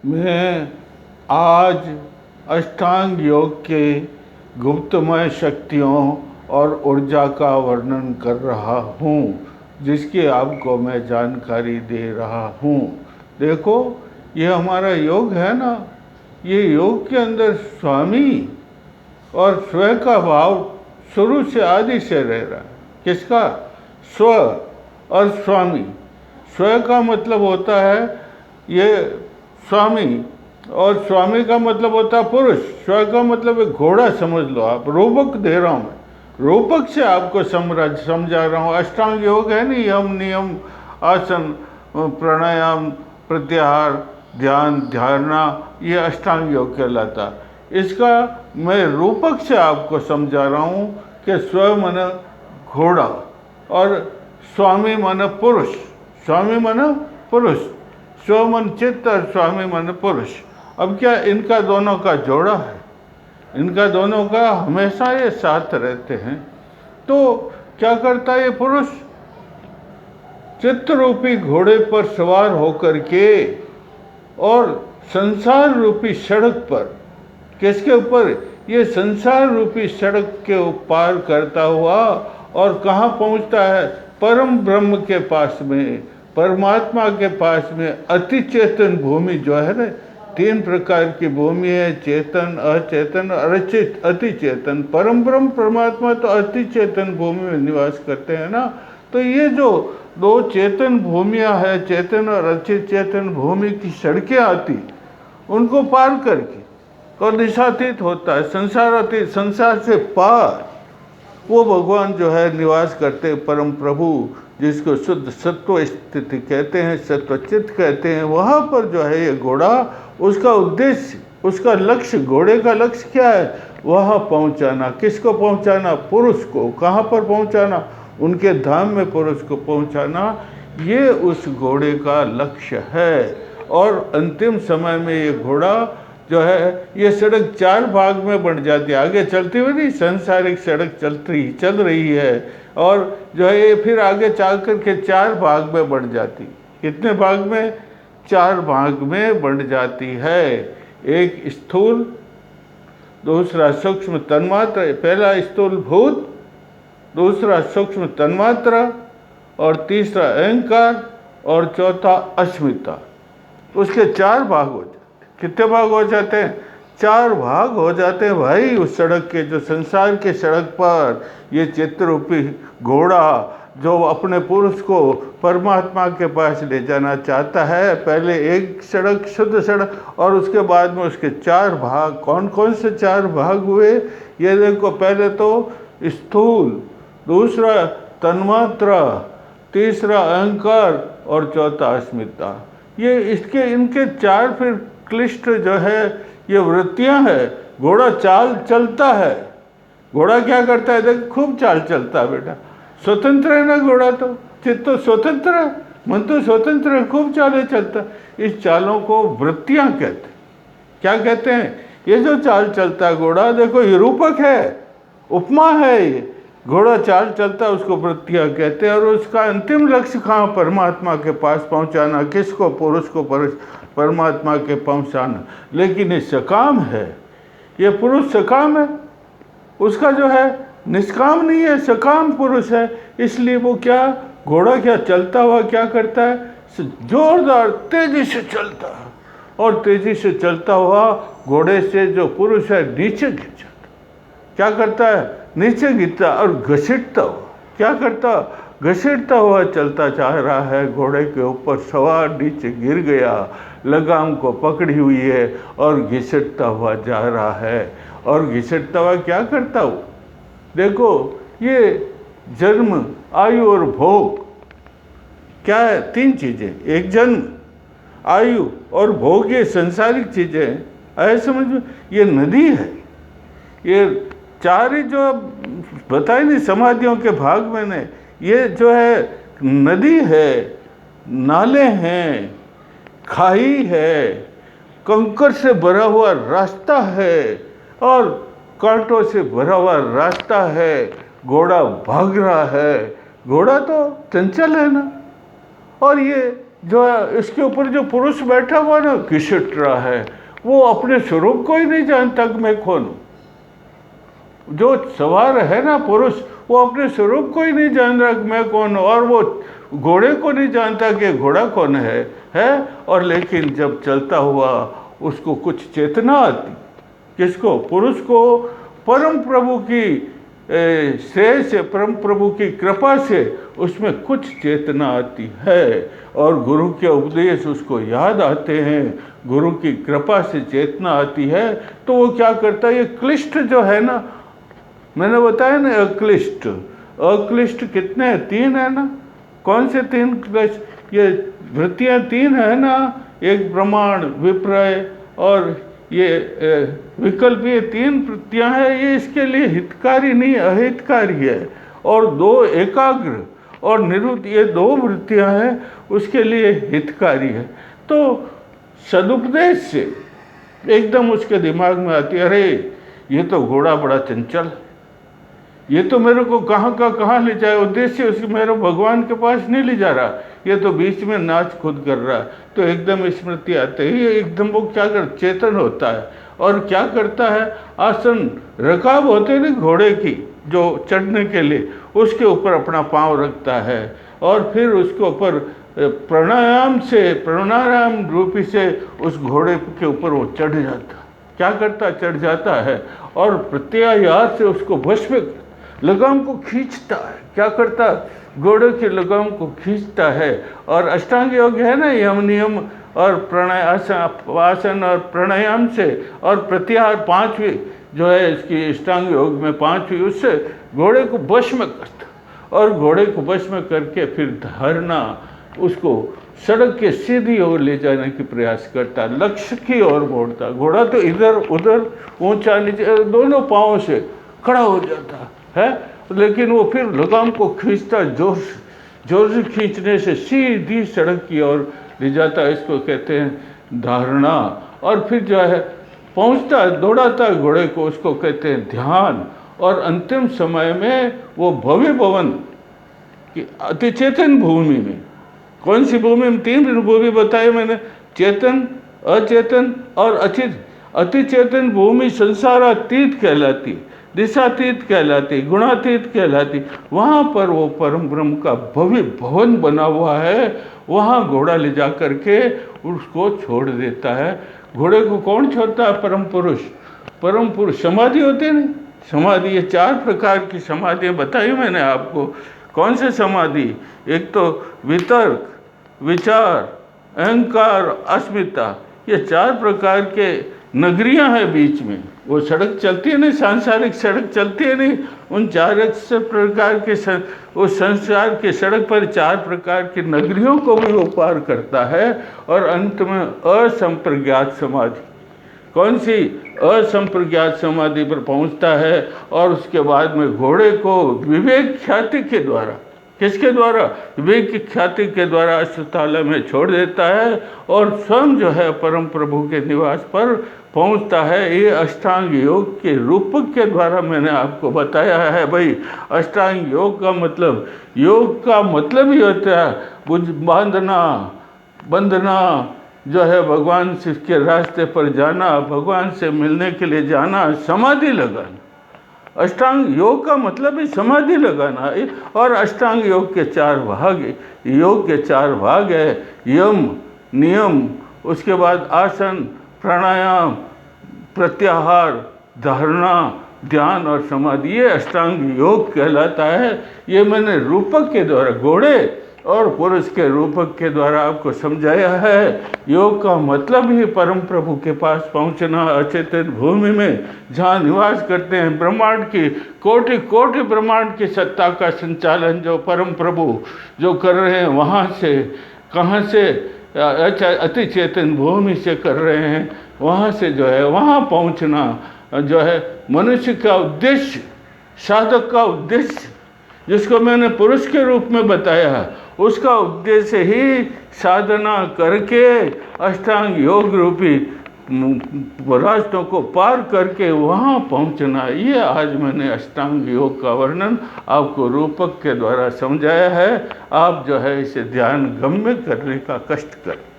मैं आज अष्टांग योग के गुप्तमय शक्तियों और ऊर्जा का वर्णन कर रहा हूँ, जिसकी आपको मैं जानकारी दे रहा हूँ। देखो, ये हमारा योग है ना, ये योग के अंदर स्वामी और स्व का भाव शुरू से आदि से रह रहा है। किसका? स्व और स्वामी। स्व का मतलब होता है ये स्वामी, और स्वामी का मतलब होता है पुरुष। स्व का मतलब एक घोड़ा समझ लो आप। रूपक दे रहा हूँ मैं, रूपक से आपको समझा रहा हूँ। अष्टांग योग है नहीं, यम नियम आसन प्राणायाम प्रत्याहार ध्यान धारणा, ये अष्टांग योग कहलाता। इसका मैं रूपक से आपको समझा रहा हूँ कि स्व मन घोड़ा और स्वामी मन पुरुष। स्वामी मन पुरुष, स्व मन चित्त और स्वामी मन पुरुष। अब क्या इनका दोनों का जोड़ा है, इनका दोनों का हमेशा ये साथ रहते हैं। तो क्या करता है ये पुरुष? चित्त रूपी घोड़े पर सवार होकर के और संसार रूपी सड़क पर, किसके ऊपर? ये संसार रूपी सड़क के पार करता हुआ और कहाँ पहुँचता है? परम ब्रह्म के पास में, परमात्मा के पास में। अति चेतन भूमि जो है ना, 3 प्रकार की भूमि है, चेतन, अचेतन और अति चेतन। परम ब्रह्म परमात्मा तो अति चेतन भूमि में निवास करते हैं ना। तो ये जो 2 चेतन भूमियाँ हैं, चेतन और अति चेतन भूमि की सड़कें आती, उनको पार करके और दिशातीत होता है, संसार से पार वो भगवान जो है निवास करते, परम प्रभु, जिसको शुद्ध सत्व स्थिति कहते हैं, सत्वचित्त कहते हैं। वहाँ पर जो है ये घोड़ा, उसका उद्देश्य, उसका लक्ष्य, घोड़े का लक्ष्य क्या है? वहाँ पहुँचाना। किसको पहुँचाना? पुरुष को। कहाँ पर पहुँचाना? उनके धाम में पुरुष को पहुँचाना। ये उस घोड़े का लक्ष्य है। और अंतिम समय में ये घोड़ा जो है, ये सड़क 4 भाग में बंट जाती है। आगे चलती हुई नहीं, सांसारिक सड़क चल रही है, और जो है ये फिर आगे चल कर के 4 भाग में बंट जाती। कितने भाग में? 4 भाग में बंट जाती है। एक स्थूल, दूसरा सूक्ष्म तन्मात्रा, पहला स्थूल भूत, दूसरा सूक्ष्म तन्मात्रा, और तीसरा अहंकार, और चौथा अस्मिता। उसके 4 भाग हो जाते। कितने भाग हो जाते हैं? 4 भाग हो जाते हैं भाई उस सड़क के। जो संसार के सड़क पर ये चित्तरूपी घोड़ा जो अपने पुरुष को परमात्मा के पास ले जाना चाहता है, पहले एक सड़क, शुद्ध सड़क, और उसके बाद में उसके 4 भाग। कौन कौन से 4 भाग हुए? ये देखो, पहले तो स्थूल, दूसरा तन्मात्रा, तीसरा अहंकार, और चौथा अस्मिता। ये इनके 4 फिर क्लिष्ट जो है ये वृत्तियां है। घोड़ा चाल चलता है। घोड़ा क्या करता है? देख, खूब चाल चलता है बेटा। स्वतंत्र है ना घोड़ा, तो चित्त तो स्वतंत्र है, मन तो स्वतंत्र है, खूब चालें चलता है। इस चालों को वृत्तियां कहते हैं। क्या कहते हैं? ये जो चाल चलता है घोड़ा, देखो ये रूपक है, उपमा है। ये घोड़ा चाल चलता है, उसको वृत्तियां कहते हैं। और उसका अंतिम लक्ष्य कहाँ? परमात्मा के पास पहुँचाना। किसको? पुरुष को परमात्मा के पहुँचाना। लेकिन ये सकाम है, ये पुरुष सकाम है, उसका जो है निष्काम नहीं है, सकाम पुरुष है। इसलिए वो क्या, घोड़ा क्या चलता हुआ क्या करता है? जोरदार तेजी से चलता है, और तेजी से चलता हुआ घोड़े से जो पुरुष है नीचे गिर जाता। क्या करता है? नीचे गिरता और घसीटता हुआ, क्या करता? घसीटता हुआ चलता जा रहा है। घोड़े के ऊपर सवार नीचे गिर गया, लगाम को पकड़ी हुई है और घसीटता हुआ जा रहा है। और घसीटता हुआ क्या करता हो? देखो, ये जन्म, आयु और भोग क्या है? 3 चीज़ें। एक जन्म, आयु और भोग, ये संसारिक चीज़ें हैं। ऐसे समझ, ये नदी है। ये 4 ही जो बताए नहीं समाधियों के भाग मैंने, ये जो है नदी है, नाले हैं, खाई है, कंकर से भरा हुआ रास्ता है, और कांटों से भरा हुआ रास्ता है। घोड़ा भाग रहा है। घोड़ा तो चंचल है ना, और ये जो इसके ऊपर जो पुरुष बैठा हुआ ना घिसट रहा है, वो अपने स्वरूप को ही नहीं जानता कि मैं कौन हूँ। जो सवार है ना पुरुष, वो अपने स्वरूप को ही नहीं जान रहा कि मैं कौन हूँ, और वो घोड़े को नहीं जानता कि घोड़ा कौन है। और लेकिन जब चलता हुआ उसको कुछ चेतना आती, किसको? पुरुष को। परम प्रभु की श्रेय से, परम प्रभु की कृपा से उसमें कुछ चेतना आती है, और गुरु के उपदेश उसको याद आते हैं, गुरु की कृपा से चेतना आती है। तो वो क्या करता है, ये क्लिष्ट जो है ना, मैंने बताया ना अक्लिष्ट, अक्लिष्ट कितने हैं? 3 है ना। कौन से 3 क्लिष्ट? ये वृत्तियाँ 3 है ना, एक प्रमाण, विपर्य और ये विकल्प, ये 3 वृत्तियाँ हैं। ये इसके लिए हितकारी नहीं, अहितकारी है। और 2 एकाग्र और निरुद्ध, ये 2 वृत्तियाँ हैं, उसके लिए हितकारी है। तो सदुपदेश से एकदम उसके दिमाग में आती है, अरे ये तो घोड़ा बड़ा चंचल, ये तो मेरे को कहाँ का कहाँ ले जाए, उद्देश्य उसकी मेरे भगवान के पास नहीं ले जा रहा, ये तो बीच में नाच खुद कर रहा है। तो एकदम स्मृति आते ही एकदम वो क्या कर, चेतन होता है, और क्या करता है, आसन रकाब होते हैं घोड़े की जो चढ़ने के लिए, उसके ऊपर अपना पाँव रखता है, और फिर उसके ऊपर प्राणायाम से, प्राणायाम रूपी से उस घोड़े के ऊपर वो चढ़ जाता, क्या करता, चढ़ जाता है, और प्रत्याहार से उसको भस्म, लगाम को खींचता है। क्या करता, घोड़े के लगाम को खींचता है। और अष्टांग योग है ना, यम नियम और आसन और प्राणायाम से, और प्रत्याहार 5वीं जो है इसकी अष्टांग योग में 5वीं, उससे घोड़े को भस्म करता, और घोड़े को भस्म करके फिर धारणा, उसको सड़क के सीधी ओर ले जाने की प्रयास करता, लक्ष्य की ओर मोड़ता। घोड़ा तो इधर उधर, ऊंचा नीचे, दोनों पाँवों से खड़ा हो जाता है, लेकिन वो फिर लगाम को खींचता, जोर से खींचने से सीधी सड़क की ओर ले जाता। इसको कहते हैं धारणा। और फिर जो है पहुंचता, दौड़ाता घोड़े को, उसको कहते हैं ध्यान। और अंतिम समय में वो भव्य भवन की अति चेतन भूमि में, कौन सी भूमि में? 3 भूमि बताए मैंने, चेतन, अचेतन और अचित। अति चेतन भूमि संसारातीत कहलाती, दिशातीत कहलाती, गुणातीत कहलाती। वहाँ पर वो परम ब्रह्म का भव्य भवन बना हुआ है, वहाँ घोड़ा ले जा करके उसको छोड़ देता है। घोड़े को कौन छोड़ता है? परम पुरुष। परम पुरुष समाधि होते नहीं, समाधि, ये 4 प्रकार की समाधियाँ बताई मैंने आपको। कौन से समाधि? एक तो वितर्क, विचार, अहंकार, अस्मिता, ये 4 प्रकार के नगरियां हैं बीच में। वो सड़क चलती है नहीं, सांसारिक सड़क चलती है नहीं, उन 4 प्रकार के वो संसार के सड़क पर 4 प्रकार की नगरियों को भी वो पार करता है। और अंत में असंप्रज्ञात समाधि, कौन सी? असंप्रज्ञात समाधि पर पहुंचता है। और उसके बाद में घोड़े को विवेक ख्याति के द्वारा, किसके द्वारा? विवेक की ख्याति के द्वारा अष्टताला में छोड़ देता है, और स्वयं जो है परम प्रभु के निवास पर पहुंचता है। ये अष्टांग योग के रूपक के द्वारा मैंने आपको बताया है। भाई, अष्टांग योग का मतलब, योग का मतलब ही होता है बंधना जो है, भगवान के रास्ते पर जाना, भगवान से मिलने के लिए जाना, समाधि लगाना। अष्टांग योग का मतलब ही समाधि लगाना है। और अष्टांग योग के 4 भाग, योग के 4 भाग है, यम, नियम, उसके बाद आसन, प्राणायाम, प्रत्याहार, धारणा, ध्यान और समाधि। ये अष्टांग योग कहलाता है। ये मैंने रूपक के द्वारा, घोड़े और पुरुष के रूपक के द्वारा आपको समझाया है। योग का मतलब ही परम प्रभु के पास पहुंचना, अचेतन भूमि में जहाँ निवास करते हैं, ब्रह्मांड की कोटि कोटि ब्रह्मांड की सत्ता का संचालन जो परम प्रभु जो कर रहे हैं, वहाँ से, कहाँ से? अति चेतन भूमि से कर रहे हैं। वहाँ से जो है, वहाँ पहुँचना जो है मनुष्य का उद्देश्य, साधक का उद्देश्य, जिसको मैंने पुरुष के रूप में बताया, उसका उद्देश्य ही साधना करके अष्टांग योग रूपी रास्तों को पार करके वहाँ पहुँचना, ये आज मैंने अष्टांग योग का वर्णन आपको रूपक के द्वारा समझाया है। आप जो है इसे ध्यान गम्य करने का कष्ट करें।